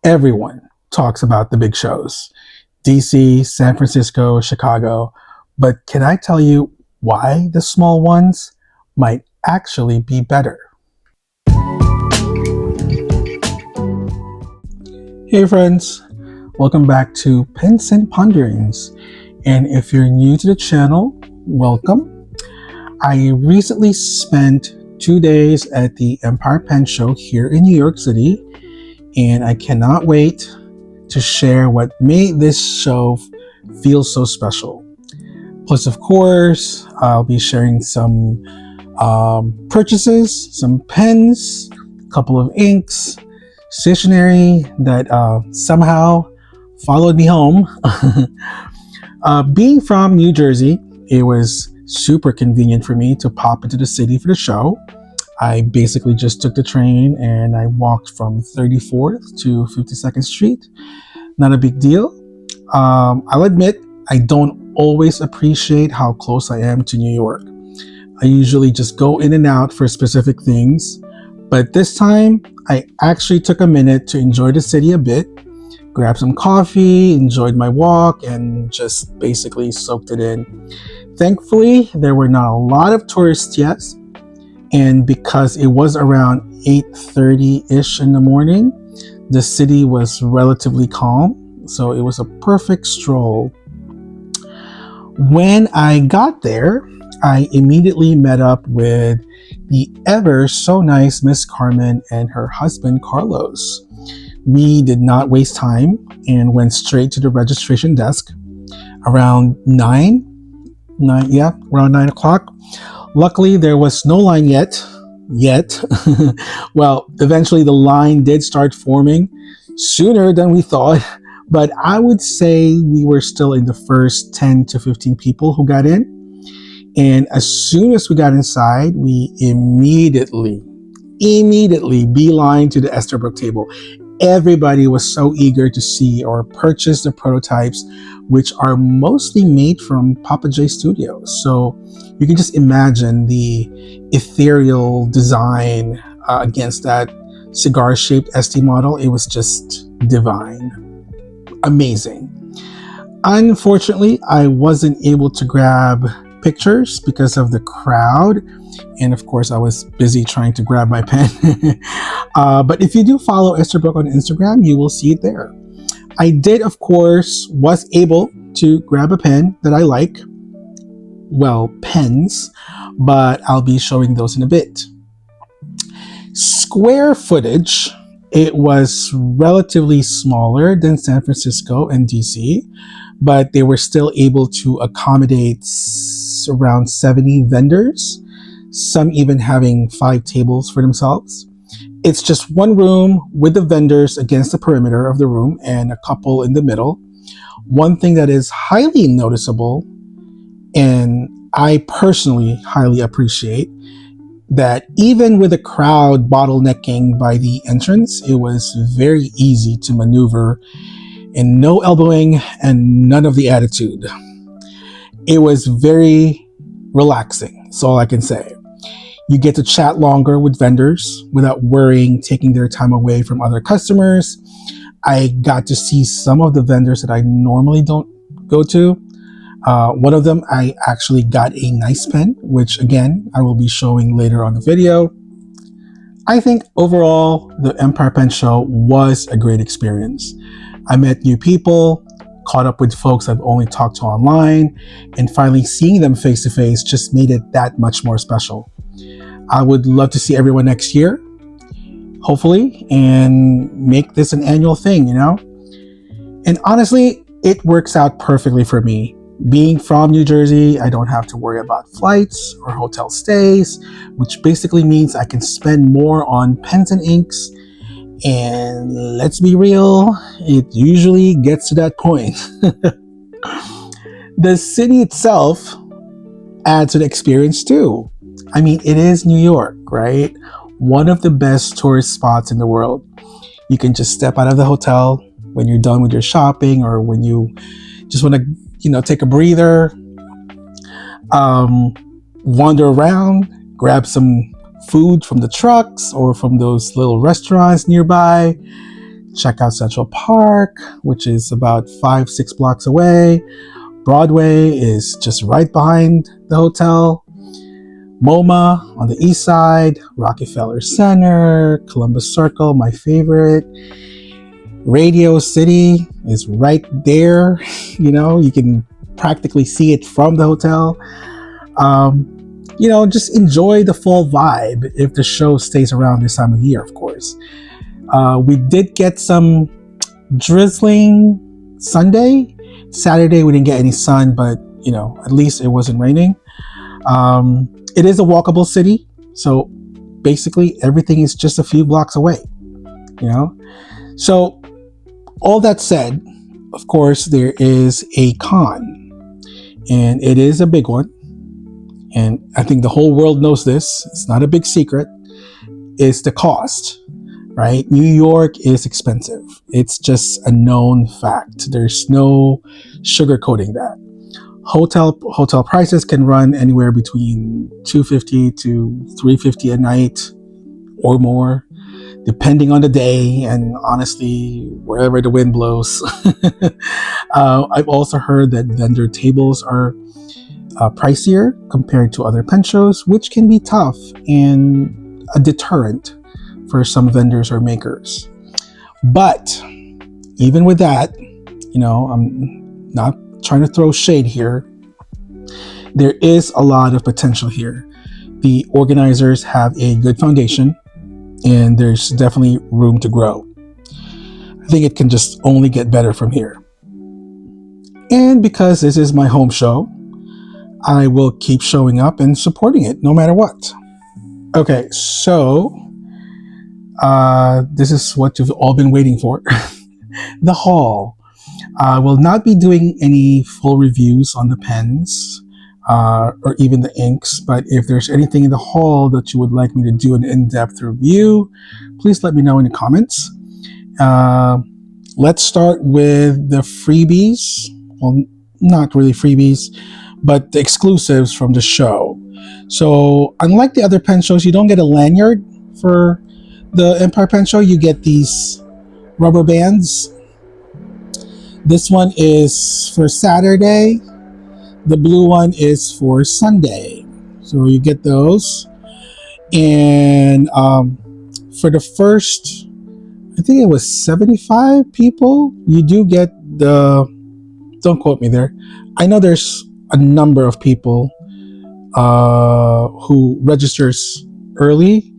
Everyone talks about the big shows, DC, San Francisco, Chicago. But can I tell you why the small ones might actually be better? Hey friends, welcome back to Pens and Ponderings. And if you're new to the channel, welcome. I recently spent 2 days at the Empire Pen Show here in New York City, and I cannot wait to share what made this show feel so special. Plus, of course, I'll be sharing some purchases, some pens, a couple of inks, stationery that somehow followed me home. Being from New Jersey, it was super convenient for me to pop into the city for the show. I basically just took the train and I walked from 34th to 52nd Street. Not a big deal. I'll admit, I don't always appreciate how close I am to New York. I usually just go in and out for specific things, but this time I actually took a minute to enjoy the city a bit, grabbed some coffee, enjoyed my walk, and just basically soaked it in. Thankfully, there were not a lot of tourists yet, and because it was around 8:30-ish in the morning, the city was relatively calm, so it was a perfect stroll. When I got there, I immediately met up with the ever so nice Miss Carmen and her husband Carlos. We did not waste time and went straight to the registration desk around 9 o'clock. Luckily, there was no line yet. Well, eventually the line did start forming sooner than we thought, but I would say we were still in the first 10 to 15 people who got in. And as soon as we got inside, we immediately beeline to the Esterbrook table. Everybody was so eager to see or purchase the prototypes, which are mostly made from Papa J Studios. So you can just imagine the ethereal design against that cigar-shaped ST model. It was just divine. Amazing. Unfortunately, I wasn't able to grab pictures because of the crowd, and of course I was busy trying to grab my pen. But if you do follow Esterbrook on Instagram, you will see it there. I did, of course, was able to grab a pen that I like. Well, pens, but I'll be showing those in a bit. Square footage, it was relatively smaller than San Francisco and DC, but they were still able to accommodate around 70 vendors, some even having 5 tables for themselves. It's just one room with the vendors against the perimeter of the room and a couple in the middle. One thing that is highly noticeable, and I personally highly appreciate, that even with the crowd bottlenecking by the entrance, it was very easy to maneuver and no elbowing and none of the attitude. It was very relaxing, that's all I can say. You get to chat longer with vendors without worrying, taking their time away from other customers. I got to see some of the vendors that I normally don't go to. One of them, I actually got a nice pen, which again, I will be showing later on the video. I think overall, the Empire Pen Show was a great experience. I met new people, caught up with folks I've only talked to online, and finally seeing them face to face just made it that much more special. I would love to see everyone next year, hopefully, and make this an annual thing, you know? And honestly, it works out perfectly for me. Being from New Jersey, I don't have to worry about flights or hotel stays, which basically means I can spend more on pens and inks. And let's be real, it usually gets to that point. The city itself adds to the experience too. I mean, it is New York, right? One of the best tourist spots in the world. You can just step out of the hotel when you're done with your shopping or when you just want to, take a breather, wander around, grab some food from the trucks or from those little restaurants nearby, Check out Central Park, which is about 5-6 blocks away. Broadway is just right behind the hotel. MoMA on the east side, Rockefeller Center, Columbus Circle, my favorite. Radio City is right there. You can practically see it from the hotel. Just enjoy the fall vibe if the show stays around this time of year, of course. We did get some drizzling Sunday. Saturday, we didn't get any sun, but, at least it wasn't raining. It is a walkable city, so basically everything is just a few blocks away, So, all that said, of course, there is a con, and it is a big one. And I think the whole world knows this. It's not a big secret. It's the cost, right? New York is expensive. It's just a known fact. There's no sugarcoating that. Hotel prices can run anywhere between $250 to $350 a night or more, depending on the day and honestly wherever the wind blows. I've also heard that vendor tables are pricier compared to other pen shows, which can be tough and a deterrent for some vendors or makers. But even with that, I'm not trying to throw shade here. There is a lot of potential here. The organizers have a good foundation, and there's definitely room to grow. I think it can just only get better from here. And because this is my home show, I will keep showing up and supporting it no matter what. Okay, so this is what you've all been waiting for. The haul. I will not be doing any full reviews on the pens or even the inks, but if there's anything in the haul that you would like me to do an in-depth review, please let me know in the comments. Let's start with the freebies. Well, not really freebies, but the exclusives from the show. So unlike the other pen shows, you don't get a lanyard for the Empire Pen Show. You get these rubber bands. This one is for Saturday. The blue one is for Sunday. So you get those. And for the first, I think it was 75 people, you do get the, don't quote me there. I know there's a number of people who registers early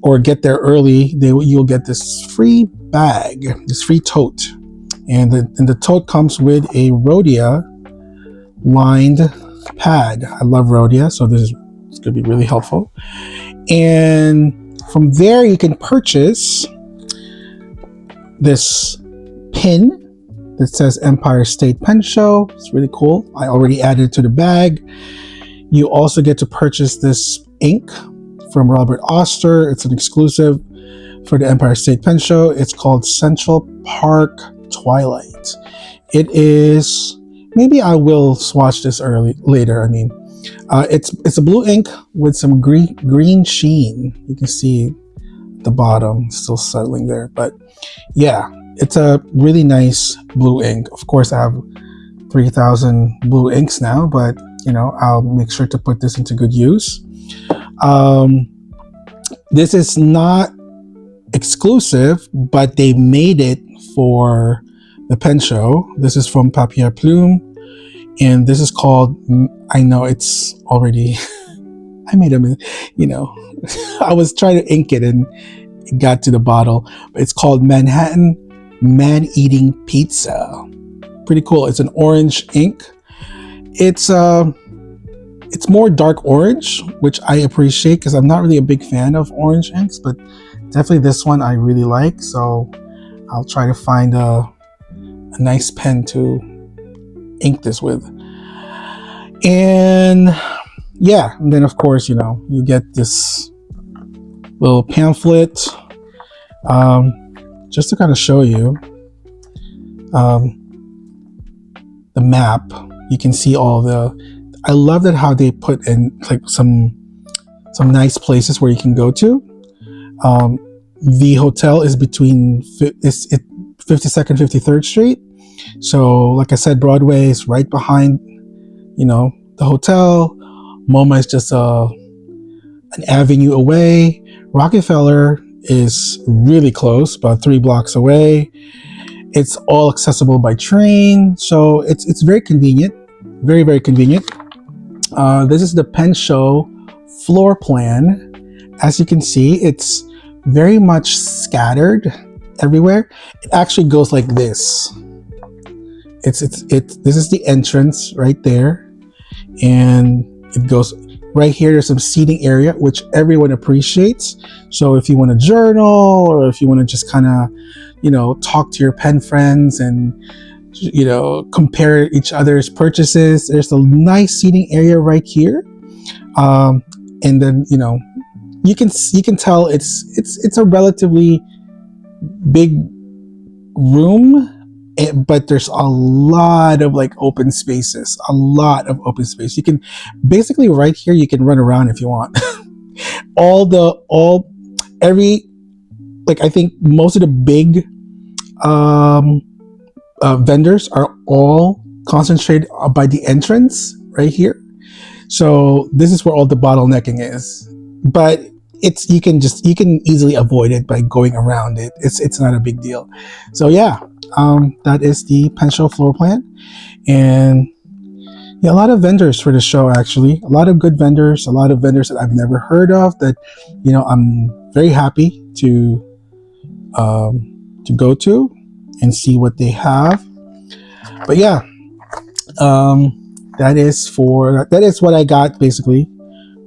or get there early. You'll get this free bag, this free tote. And the tote comes with a Rhodia lined pad. I love Rhodia, so it's going to be really helpful. And from there, you can purchase this pin that says Empire State Pen Show. It's really cool. I already added it to the bag. You also get to purchase this ink from Robert Oster. It's an exclusive for the Empire State Pen Show. It's called Central Park Twilight. It is, maybe I will swatch this later. I mean, it's a blue ink with some green sheen. You can see the bottom still settling there, but yeah, it's a really nice blue ink. Of course, I have 3,000 blue inks now, but I'll make sure to put this into good use. This is not exclusive, but they made it for the pen show. This is from Papier Plume, and this is called, I know it's already, I made them, I was trying to ink it and it got to the bottle, but it's called Manhattan Man-Eating Pizza. Pretty cool. It's an orange ink. It's more dark orange, which I appreciate because I'm not really a big fan of orange inks, but definitely this one I really like. So I'll try to find a nice pen to ink this with. And yeah, and then of course, you get this little pamphlet, just to kind of show you the map. You can see all I love that how they put in like some nice places where you can go to. The hotel is between 52nd, 53rd Street. So, like I said, Broadway is right behind, the hotel. MoMA is just an avenue away. Rockefeller is really close, about 3 blocks away. It's all accessible by train, so it's very convenient, very very convenient. This is the Pen Show floor plan. As you can see, it's very much scattered everywhere. It actually goes like this. This is the entrance right there, and it goes right here. There's some seating area which everyone appreciates. So if you want to journal, or if you want to just kind of talk to your pen friends and compare each other's purchases, there's a nice seating area right here. And then you can tell it's a relatively big room, but there's a lot of open spaces, you can basically right here you can run around if you want. I think most of the big vendors are all concentrated by the entrance right here. So this is where all the bottlenecking is, but you can easily avoid it by going around it. It's not a big deal. So yeah, that is the Pen Show floor plan. And yeah, a lot of vendors for the show, actually. A lot of good vendors, a lot of vendors that I've never heard of that I'm very happy to go to and see what they have. But yeah, that is what I got basically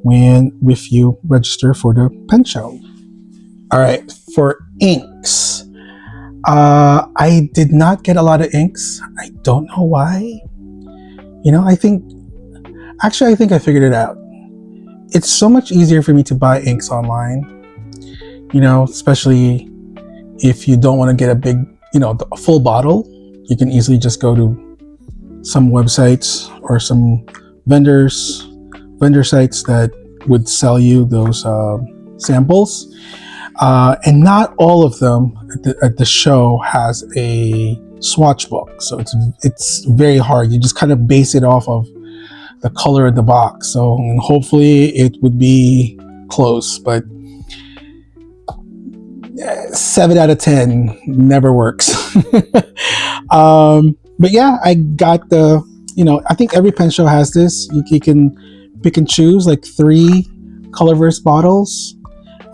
if you register for the Pen Show. All right, for inks, I did not get a lot of inks. I don't know why. I think I figured it out. It's so much easier for me to buy inks online, especially if you don't want to get a big, a full bottle. You can easily just go to some websites or some vendor sites that would sell you those samples. And not all of them at the show has a swatch book, so it's very hard. You just kind of base it off of the color of the box. So hopefully it would be close, but 7 out of 10 never works. But yeah, I got I think every pen show has this. You can pick and choose 3 colorverse bottles.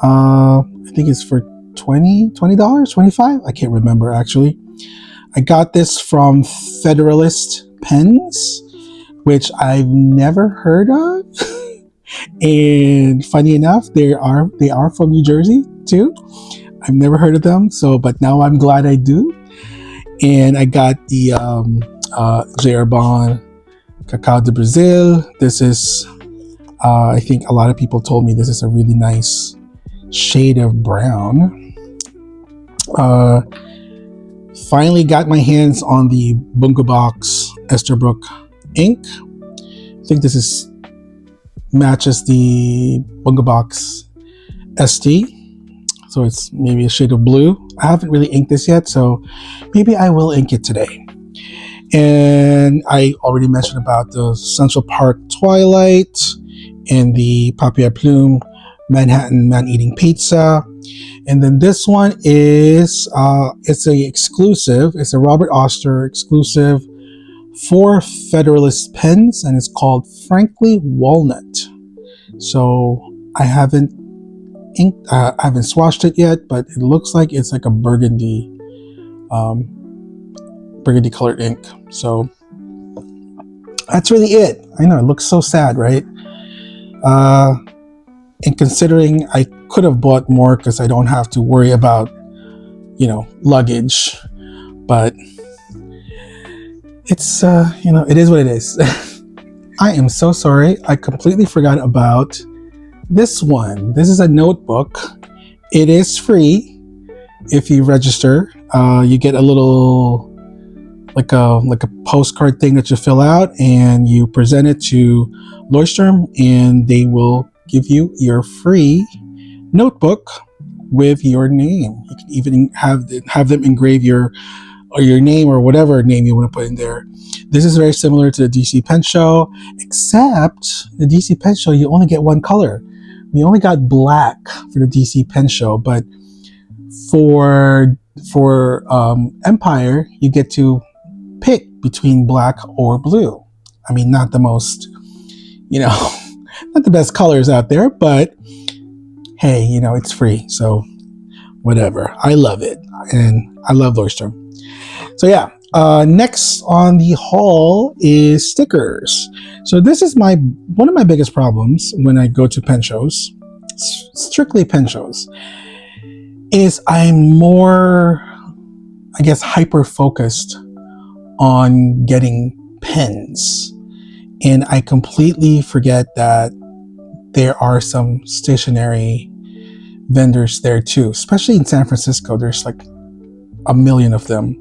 I think it's for $20, $25. I can't remember actually. I got this from Federalist Pens, which I've never heard of. And funny enough, they are from New Jersey too. I've never heard of them, but now I'm glad I do. And I got the J.R. Bond Cacao de Brazil. This is, I think a lot of people told me this is a really nice shade of brown. Finally got my hands on the Bunga Box Esterbrook ink. I think this matches the Bunga Box ST. So it's maybe a shade of blue. I haven't really inked this yet, so maybe I will ink it today. And I already mentioned about the Central Park Twilight and the Papier Plume Manhattan Man-Eating Pizza. And then this one is it's a Robert Oster exclusive for Federalist Pens, and it's called Frankly Walnut. So I haven't swatched it yet, but it looks like it's like a burgundy colored ink. So that's really it. I know it looks so sad, right? And considering I could have bought more because I don't have to worry about, luggage, but it's, it is what it is. I am so sorry. I completely forgot about this one. This is a notebook. It is free if you register. You get a little, like a postcard thing that you fill out, and you present it to Leuchtturm, and they will give you your free notebook with your name. You can even have them engrave your name or whatever name you want to put in there. This is very similar to the DC Pen Show, except the DC Pen Show you only get one color. We only got black for the DC Pen Show, but for Empire you get to pick between black or blue. I mean, not the most, not the best colors out there, but hey, it's free, so whatever. I love it, and I love Lordstrom. So yeah, next on the haul is stickers. So this is one of my biggest problems when I go to pen shows, strictly pen shows, is I'm more, I guess, hyper focused on getting pens, and I completely forget that there are some stationery vendors there too, especially in San Francisco. There's like a million of them,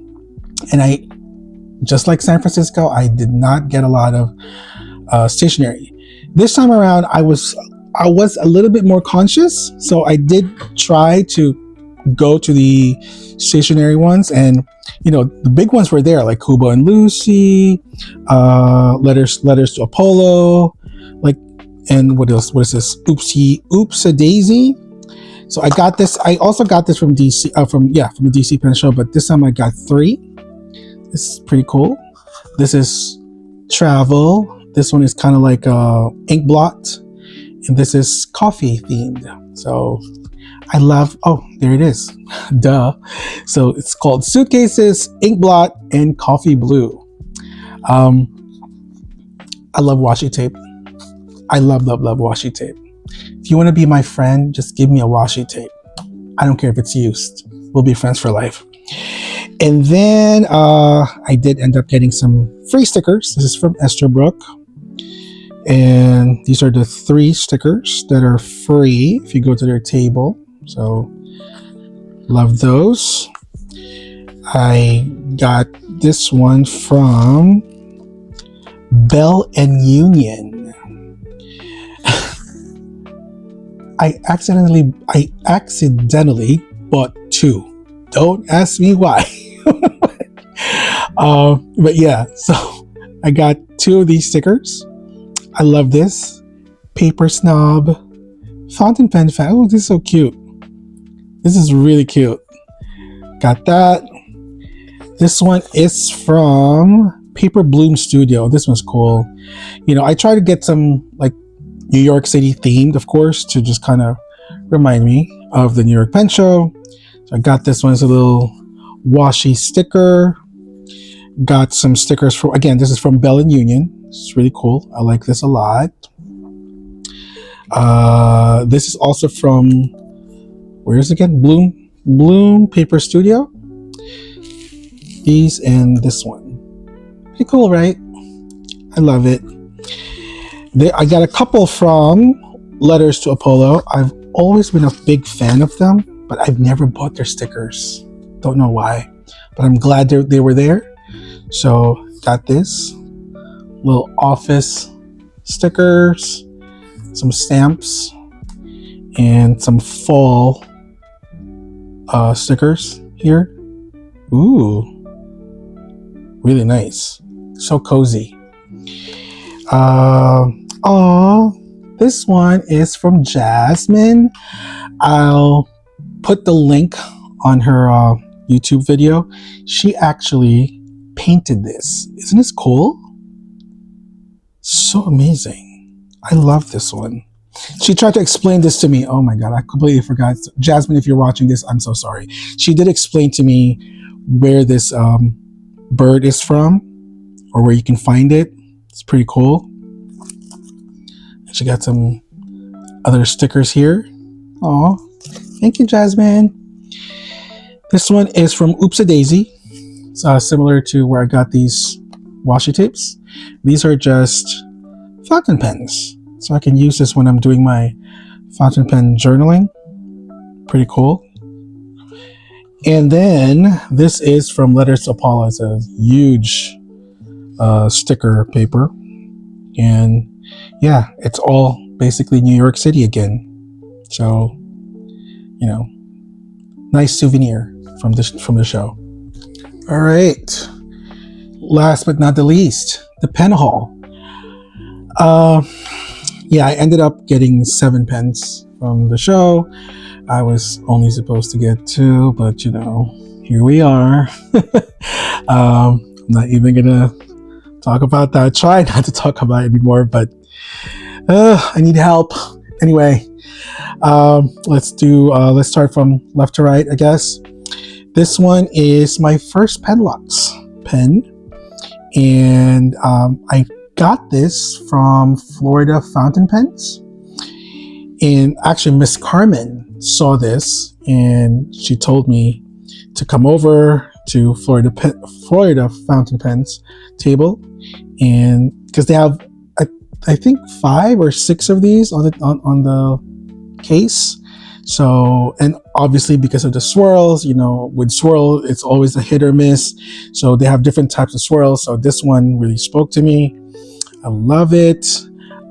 and I, just like San Francisco, I did not get a lot of stationery. This time around, I was a little bit more conscious, so I did try to go to the stationery ones, and the big ones were there, like Kubo and Lucy, letters to Apollo, and what else? What is this? Oops a Daisy. So I got this. I also got this from DC, from the DC Pen Show, but this time I got 3. This is pretty cool. This is Travel. This one is kind of like ink blot, and this is coffee themed. So I love. Oh, there it is. Duh. So it's called Suitcases, Ink Blot, and Coffee Blue. I love washi tape. I love washi tape. If you want to be my friend, just give me a washi tape. I don't care if it's used. We'll be friends for life. And then I did end up getting some free stickers. This is from Esterbrook. And these are the 3 stickers that are free if you go to their table. So, love those. I got this one from Bell and Union. I accidentally bought 2. Don't ask me why. But yeah, so I got 2 of these stickers. I love this. Paper Snob, Fountain Pen Fan. Oh, this is so cute. This is really cute. Got that. This one is from Paper Bloom Studio. This one's cool. I try to get some like New York City themed, of course, to just kind of remind me of the New York Pen Show. So I got this one as a little washi sticker. Got some stickers from, again, this is from Bell and Union. It's really cool. I like this a lot. This is also from, where is it again? Bloom Paper Studio. These and this one. Pretty cool, right? I love it. I got a couple from Letters to Apollo. I've always been a big fan of them, but I've never bought their stickers. Don't know why, but I'm glad they were there. So got this little office stickers, some stamps, and some fall stickers here. Ooh, really nice. So cozy. This one is from Jasmine. I'll put the link on her YouTube video. She actually painted this. Isn't this cool? So amazing. I love this one. She tried to explain this to me. Oh my God, I completely forgot. Jasmine, if you're watching this, I'm so sorry. She did explain to me where this bird is from, or where you can find it. It's pretty cool. She got some other stickers here. Aw, thank you, Jasmine. This one is from Oops a Daisy. It's similar to where I got these washi tapes. These are just fountain pens, so I can use this when I'm doing my fountain pen journaling. Pretty cool. And then this is from Letters to Apollo. It's a huge sticker paper, and yeah, it's all basically New York City again. So, Nice souvenir from the show. All right. Last but not the least, the pen haul. Yeah, I ended up getting 7 pens from the show. I was only supposed to get 2, but here we are. I'm not even gonna talk about that. Try not to talk about it anymore, but I need help. Anyway, let's start from left to right, I guess. This one is my first Penlux pen, and I got this from Florida Fountain Pens. And actually, Miss Carmen saw this, and she told me to come over to Florida Fountain Pens table, and because they have, I think 5 or 6 of these on the case. So, and obviously because of the swirls, with swirl, it's always a hit or miss. So they have different types of swirls. So this one really spoke to me. I love it.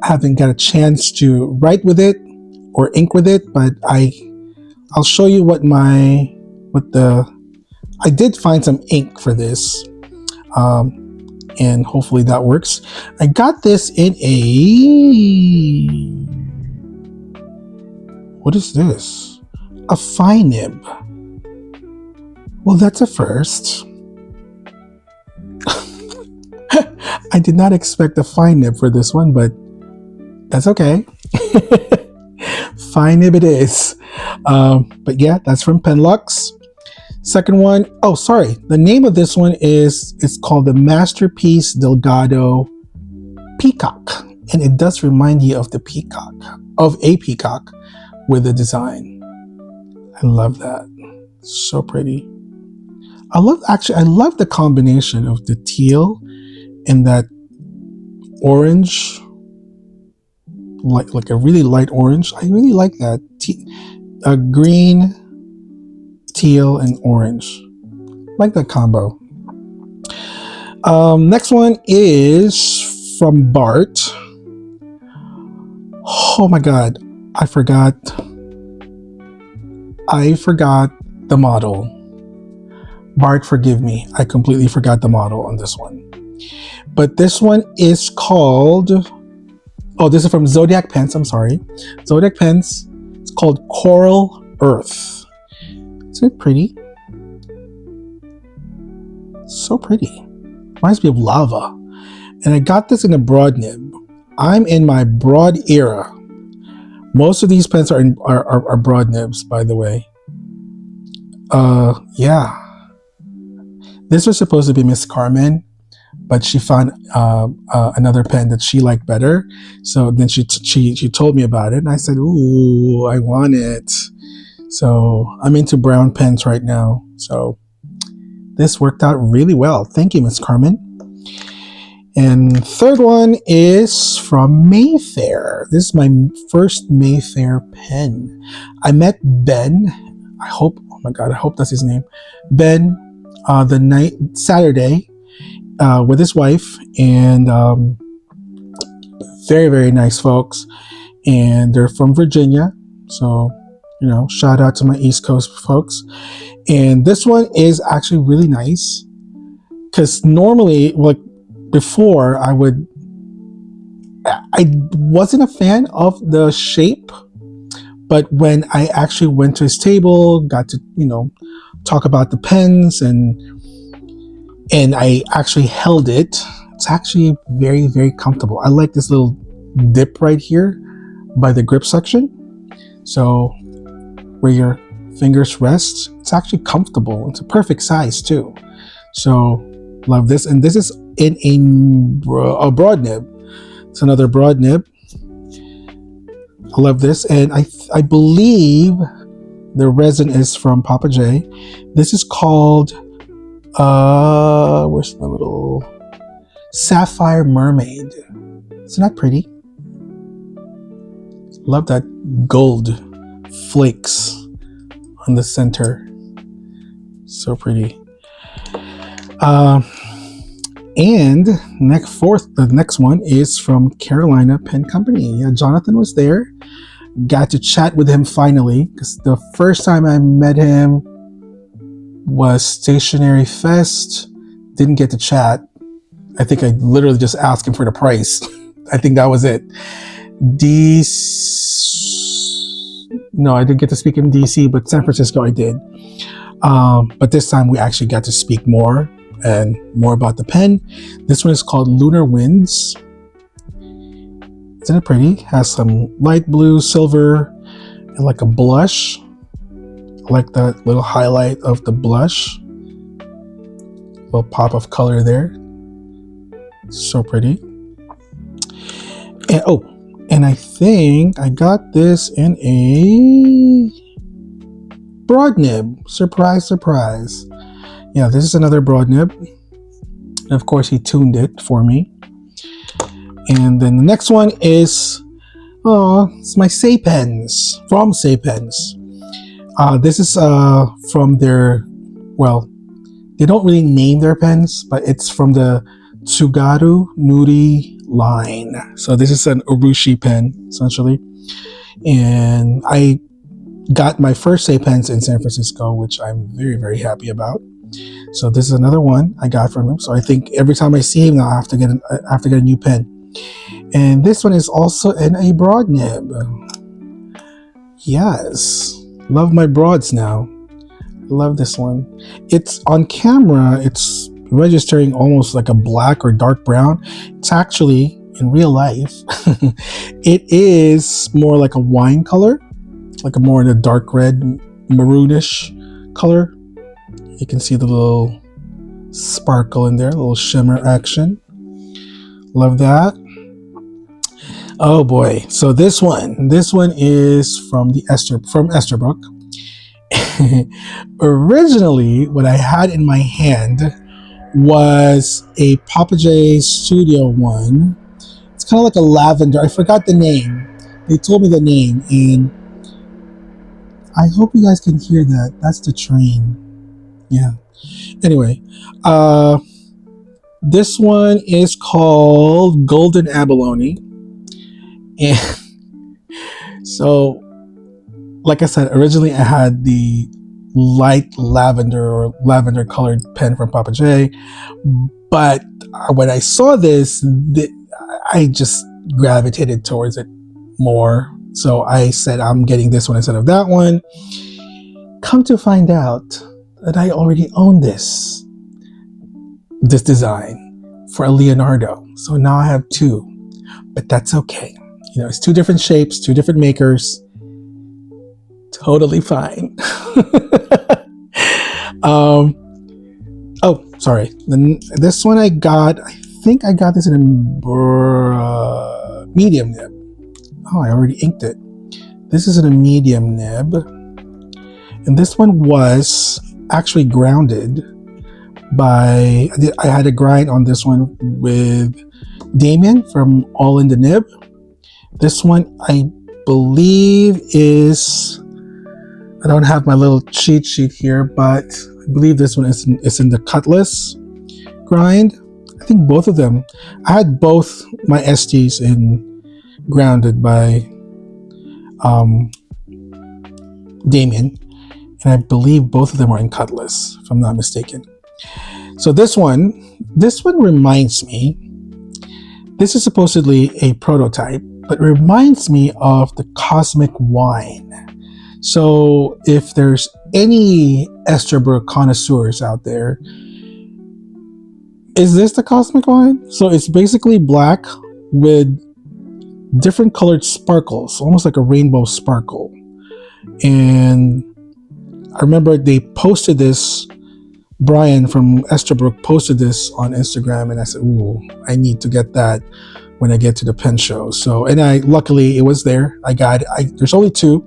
I haven't got a chance to write with it or ink with it, but I'll show you I did find some ink for this. And hopefully that works. I got this in what is this? A fine nib. Well, that's a first. I did not expect a fine nib for this one, but that's okay. Fine nib it is. But yeah, that's from Penlux. Second one, the name of this one it's called the Masterpiece Delgado Peacock. And it does remind you of a peacock with the design. I love that. So pretty. I love the combination of the teal and that orange, like a really light orange. I really like that. Green, teal, and orange. Like that combo. Next one is from Bart. Oh my god, I forgot the model. Bart, forgive me. I completely forgot the model on this one. But this one is called... this is from Zodiac Pens. I'm sorry. Zodiac Pens. It's called Coral Earth. Isn't it pretty? So pretty. Reminds me of lava. And I got this in a broad nib. I'm in my broad era. Most of these pens are broad nibs, by the way. Yeah. This was supposed to be Miss Carmen, but she found another pen that she liked better. So then she told me about it, and I said, "Ooh, I want it." So I'm into brown pens right now. So this worked out really well. Thank you, Miss Carmen. And third one is from Mayfair. This is my first Mayfair pen. I met Ben. I hope that's his name. Ben, Saturday, with his wife, and very, very nice folks. And they're from Virginia. So, shout out to my East Coast folks. And this one is actually really nice. Because normally, before, I wasn't a fan of the shape, but when I actually went to his table, got to talk about the pens, and I actually held it, it's actually very, very comfortable. I like this little dip right here by the grip section, so where your fingers rest, it's actually comfortable. It's a perfect size too, so love this. And this is in a broad nib. It's another broad nib. I love this, and I believe the resin is from Papa J. This is called where's my little Sapphire Mermaid. Isn't that pretty? Love that gold flakes on the center. So pretty. And the next one is from Carolina Pen Company. Yeah, Jonathan was there. Got to chat with him finally, because the first time I met him was Stationery Fest. Didn't get to chat. I think I literally just asked him for the price. I think that was it. No, I didn't get to speak in DC, but San Francisco I did. But this time we actually got to speak more and more about the pen. This one is called Lunar Winds. Isn't it pretty? Has some light blue, silver, and like a blush. I like that little highlight of the blush. Little pop of color there. So pretty. And I think I got this in a broad nib. Surprise, surprise. Yeah, this is another broad nib. And of course, he tuned it for me. And then the next one is, it's my Say Pens, from Say Pens. This is from their, well, they don't really name their pens, but it's from the Tsugaru Nuri line. So this is an Urushi pen, essentially. And I got my first Say Pens in San Francisco, which I'm very, very happy about. So this is another one I got from him. So I think every time I see him now, I have to get a new pen. And this one is also in a broad nib. Yes, love my broads now. Love this one. It's on camera, it's registering almost like a black or dark brown. It's actually, in real life, it is more like a wine color, like a more in a dark red, maroonish color. You can see the little sparkle in there, a little shimmer action. Love that. Oh boy, so this one is from Esterbrook. Originally, what I had in my hand was a Papa J Studio one. It's kind of like a lavender. I forgot the name. They told me the name, and I hope you guys can hear that. That's the train. Yeah. Anyway, this one is called Golden Abalone. And so, like I said, originally I had the light lavender or lavender colored pen from Papa J, but when I saw this, I just gravitated towards it more. So I said, I'm getting this one instead of that one. Come to find out that I already own this design for a Leonardo. So now I have two, but that's okay. You know, it's two different shapes, two different makers. Totally fine. Oh, sorry. This one I think I got this in a medium nib. Oh, I already inked it. This is in a medium nib. And this one was actually grounded by, I had a grind on this one with Damien from All in the Nib. This one I believe is, I don't have my little cheat sheet here, but I believe this one is in the Cutlass grind. I think both of them. I had both my STs in grounded by Damien, and I believe both of them are in Cutlass, if I'm not mistaken. So this one reminds me, this is supposedly a prototype, but reminds me of the Cosmic Wine. So if there's any Esterbrook connoisseurs out there, is this the Cosmic Wine? So it's basically black with different colored sparkles, almost like a rainbow sparkle. And I remember they posted this, Brian from Esterbrook posted this on Instagram, and I said, ooh, I need to get that when I get to the pen show. So, and luckily it was there. There's only two,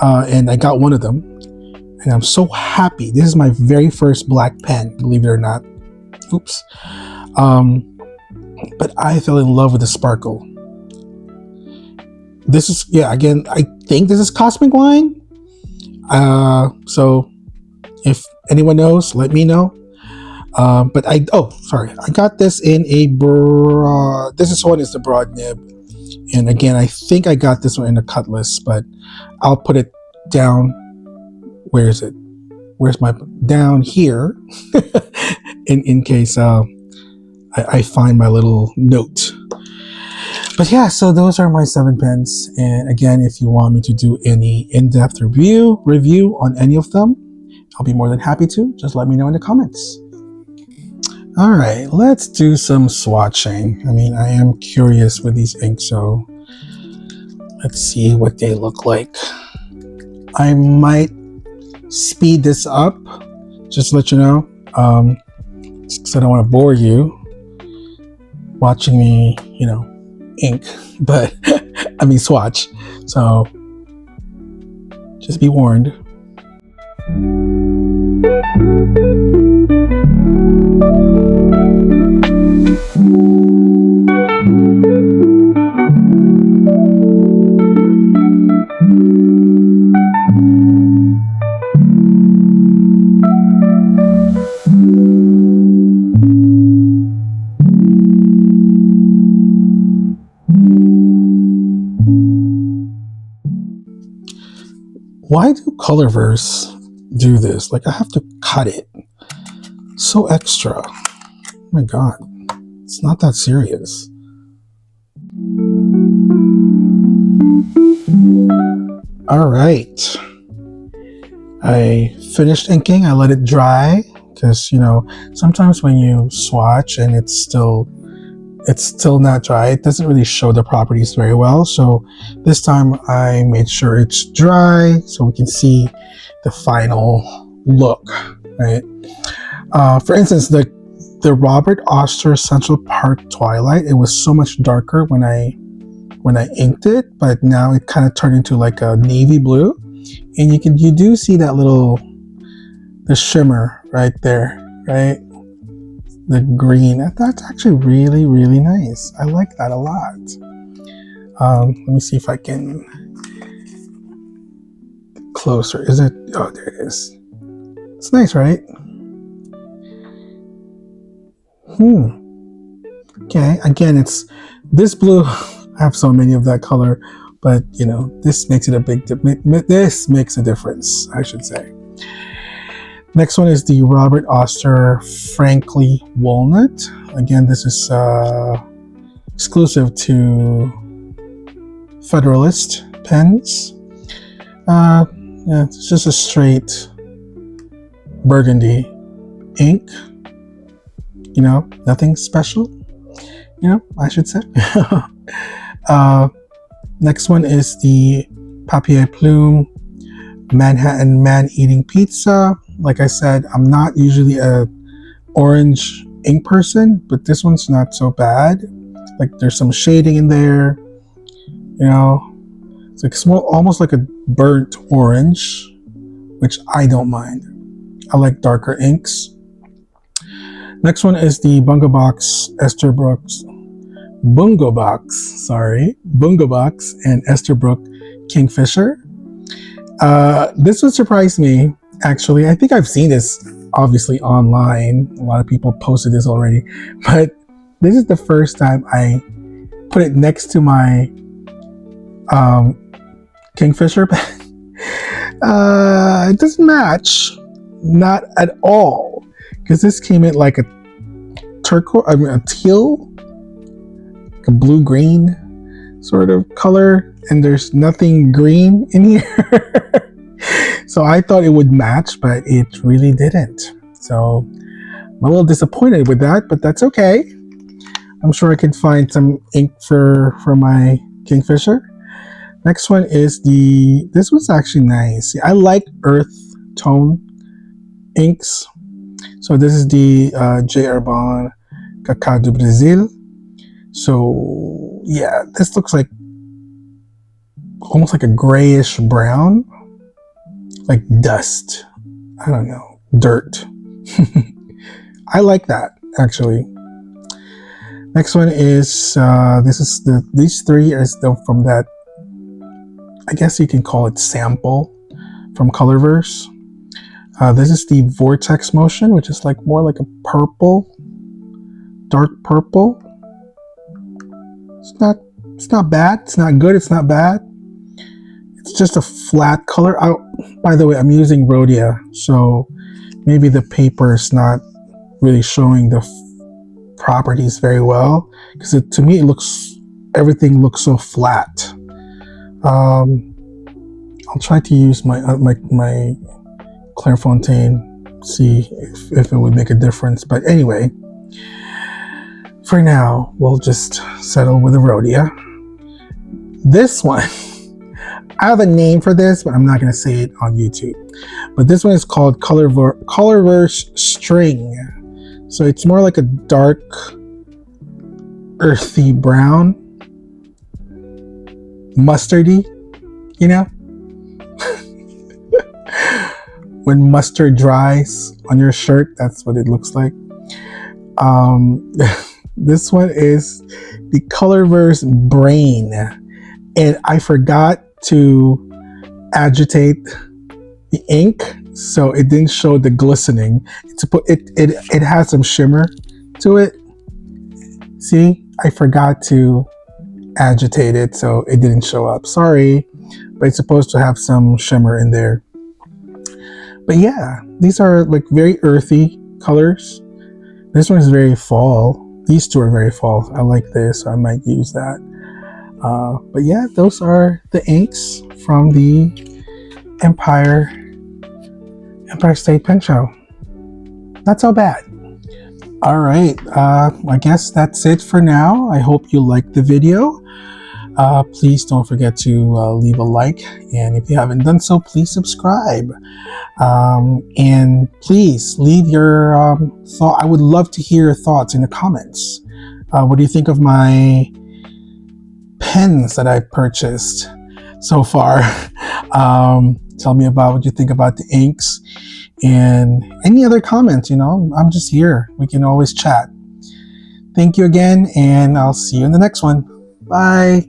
and I got one of them, and I'm so happy. This is my very first black pen, believe it or not. Oops. But I fell in love with the sparkle. This is, again, I think this is Cosmic Wine. So if anyone knows, let me know. But I got this in a broad, this one is the broad nib. And again, I think I got this one in a cut list, but I'll put it down. Where is it? Where's my down here? in case I find my little note. But yeah, so those are my 7 pens. And again, if you want me to do any in-depth review on any of them, I'll be more than happy to. Just let me know in the comments. All right, let's do some swatching. I mean, I am curious with these inks, so let's see what they look like. I might speed this up, just to let you know, because I don't want to bore you watching me, ink, but I mean swatch. So just be warned. Why do Colorverse do this? Like, I have to cut it. So extra. Oh my god. It's not that serious. Alright. I finished inking. I let it dry. Because, sometimes when you swatch and it's still not dry, it doesn't really show the properties very well. So this time I made sure it's dry so we can see the final look, right? For instance, the Robert Oster Central Park Twilight, it was so much darker when I inked it, but now it kind of turned into like a navy blue, and you do see that the shimmer right there, right? The green. That's actually really, really nice. I like that a lot. Let me see if I can closer. Is it? Oh, there it is. It's nice, right? Okay. Again, it's this blue. I have so many of that color, but this makes it this makes a difference, I should say. Next one is the Robert Oster Frankly Walnut. Again, this is exclusive to Federalist pens. Yeah, it's just a straight burgundy ink. Nothing special. I should say. Next one is the Papier Plume Manhattan Man-Eating Pizza. Like I said, I'm not usually a orange ink person, but this one's not so bad. Like, there's some shading in there, it's like almost like a burnt orange, which I don't mind. I like darker inks. Next one is the Bungo Box and Esterbrook Kingfisher. This would surprise me, actually. I think I've seen this obviously online. A lot of people posted this already, but this is the first time I put it next to my Kingfisher pen. It doesn't match, not at all, because this came in like a teal, like a blue-green sort of color, and there's nothing green in here. So I thought it would match, but it really didn't. So I'm a little disappointed with that, but that's okay. I'm sure I can find some ink for my Kingfisher. Next one is this one's actually nice. I like earth tone inks. So this is the J. Herbin Cacao do Brasil. So yeah, this looks like almost like a grayish brown, like dust. I don't know, dirt. I like that, actually. Next one is these three are still from that, I guess you can call it sample from Colorverse. This is the Vortex Motion, which is like more like a purple, dark purple. It's not It's not bad. It's not good. It's not bad. It's just a flat color. By the way, I'm using Rhodia, so maybe the paper is not really showing the properties very well, because to me everything looks so flat. I'll try to use my Clairefontaine, see if it would make a difference. But anyway, for now, we'll just settle with the Rhodia. This one, I have a name for this, but I'm not going to say it on YouTube. But this one is called Colorverse String. So it's more like a dark, earthy brown, mustardy, you know? When mustard dries on your shirt, that's what it looks like. This one is the Colorverse Brain. And I forgot to agitate the ink, so it didn't show the glistening. It has some shimmer to it. See, I forgot to agitate it, so it didn't show up. Sorry, but it's supposed to have some shimmer in there. But yeah, these are like very earthy colors. This one is very fall. These two are very fall. I like this, so I might use that. But yeah, those are the inks from the Empire State Pen Show. Not so bad. All right, I guess that's it for now. I hope you liked the video. Please don't forget to leave a like, and if you haven't done so, please subscribe. And please leave your thought. I would love to hear your thoughts in the comments. What do you think of my pens that I purchased so far? Tell me about what you think about the inks, and any other comments. I'm just here. We can always chat. Thank you again, and I'll see you in the next one. Bye.